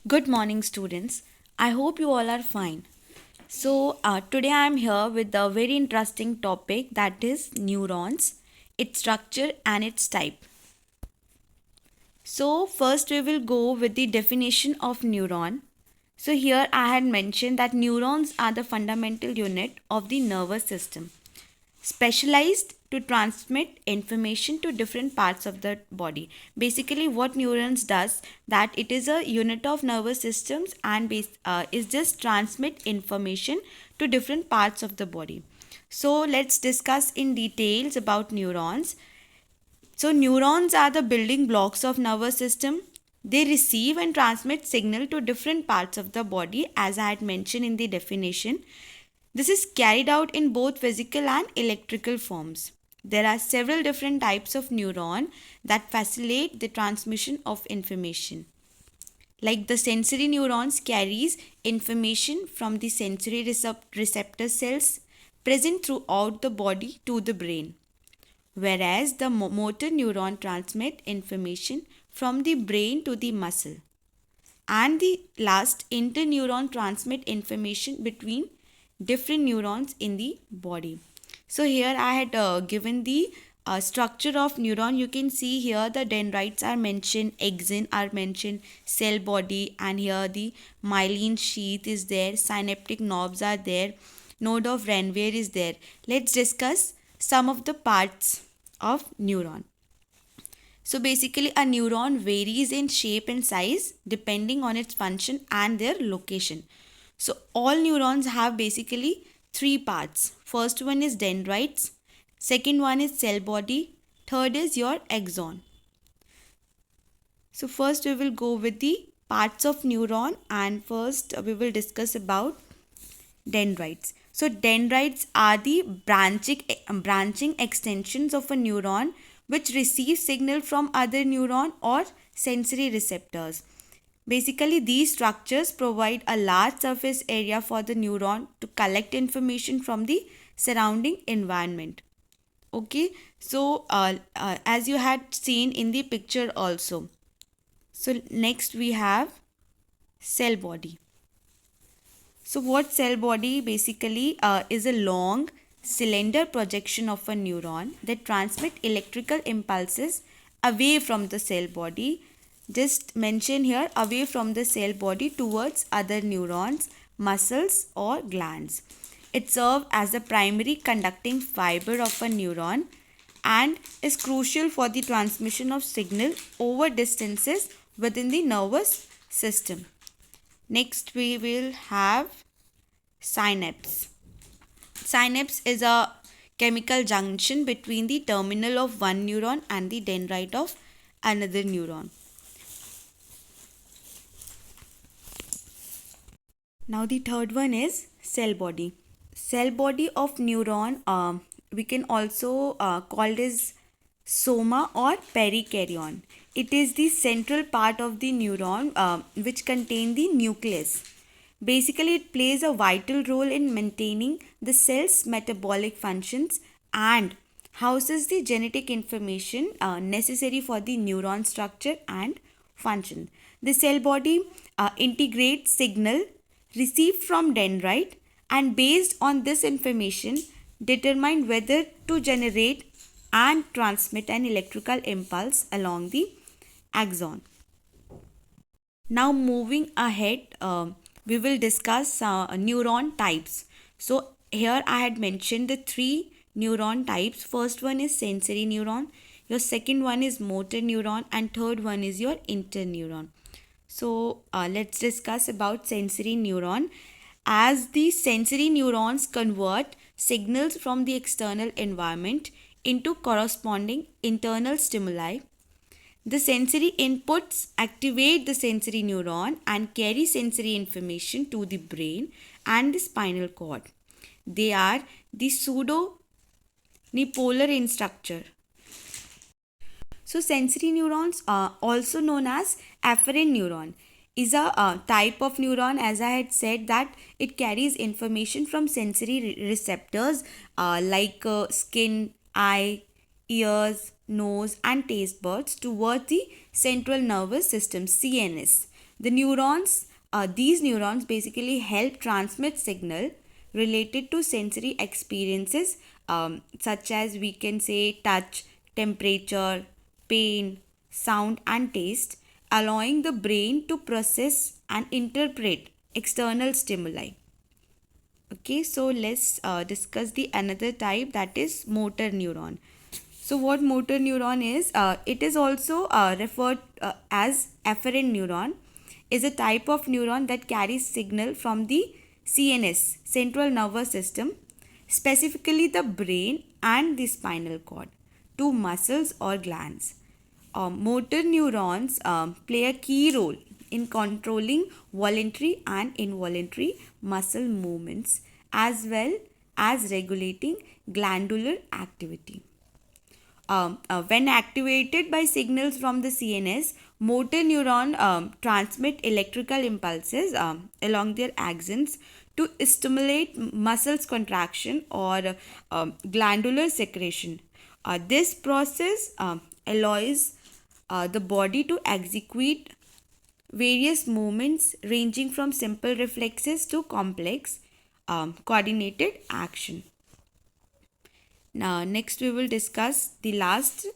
Good morning, students. I hope you all are fine. Today I am here with a very interesting topic, that is neurons, its structure, and its type. First we will go with the definition of neuron. Here I had mentioned that neurons are the fundamental unit of the nervous system, specialized to transmit information to different parts of the body. Basically what neurons does, that it is a unit of nervous systems and is just transmit information to different parts of the body. So let's discuss in details about neurons. So neurons are the building blocks of nervous system. They receive and transmit signal to different parts of the body, as I had mentioned in the definition. This is carried out in both physical and electrical forms. There are several different types of neuron that facilitate the transmission of information. Like the sensory neurons carries information from the sensory receptor cells present throughout the body to the brain, whereas the motor neuron transmit information from the brain to the muscle. And the last, interneuron transmit information between different neurons in the body. So here I had given the structure of neuron. You can see here the dendrites are mentioned, axon are mentioned, cell body, and here the myelin sheath is there, synaptic knobs are there, node of Ranvier is there. Let's discuss some of the parts of neuron. So basically a neuron varies in shape and size depending on its function and their location. So all neurons have basically three parts. First one is dendrites, second one is cell body, third is your axon. So first we will go with the parts of neuron, and first we will discuss about dendrites. So dendrites are the branching extensions of a neuron which receive signal from other neuron or sensory receptors. Basically, these structures provide a large surface area for the neuron to collect information from the surrounding environment. Okay, as you had seen in the picture also. So next we have cell body. So what cell body basically is a long cylinder projection of a neuron that transmit electrical impulses away from the cell body. Just mention here, away from the cell body towards other neurons, muscles or glands. It serves as the primary conducting fiber of a neuron and is crucial for the transmission of signal over distances within the nervous system. Next we will have synapse. Synapse is a chemical junction between the terminal of one neuron and the dendrite of another neuron. Now the third one is cell body. Cell body of neuron, we can also call it as soma or perikaryon. It is the central part of the neuron which contain the nucleus. Basically, it plays a vital role in maintaining the cell's metabolic functions and houses the genetic information necessary for the neuron structure and function. The cell body integrates signal received from dendrite and based on this information determine whether to generate and transmit an electrical impulse along the axon. Now moving ahead, we will discuss neuron types. So here I had mentioned the three neuron types. First one is sensory neuron, your second one is motor neuron, and third one is your interneuron. So let's discuss about sensory neuron. As the sensory neurons convert signals from the external environment into corresponding internal stimuli, the sensory inputs activate the sensory neuron and carry sensory information to the brain and the spinal cord. They are the pseudo-unipolar in structure. So sensory neurons, also known as afferent neuron, is a type of neuron, as I had said, that it carries information from sensory receptors like skin, eye, ears, nose and taste buds towards the central nervous system, CNS. These neurons basically help transmit signal related to sensory experiences, such as we can say touch, temperature, pain, sound, and taste, allowing the brain to process and interpret external stimuli. Okay, so let's discuss the another type, that is motor neuron. So what motor neuron is, it is also referred as afferent neuron, is a type of neuron that carries signal from the CNS, central nervous system, specifically the brain and the spinal cord, to muscles or glands. Motor neurons play a key role in controlling voluntary and involuntary muscle movements as well as regulating glandular activity. When activated by signals from the CNS, motor neuron transmit electrical impulses along their axons to stimulate muscles contraction or glandular secretion. This process allows the body to execute various movements ranging from simple reflexes to complex coordinated action. Now, next we will discuss the last,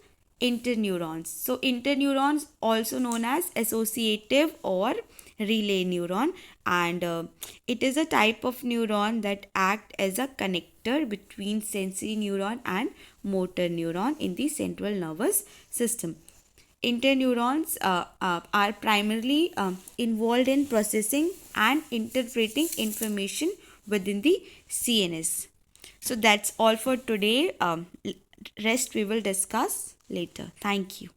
interneurons. So, interneurons, also known as associative or relay neuron, and it is a type of neuron that act as a connector between sensory neuron and motor neuron in the central nervous system. Interneurons are primarily involved in processing and interpreting information within the CNS. So that's all for today. Rest we will discuss later. Thank you.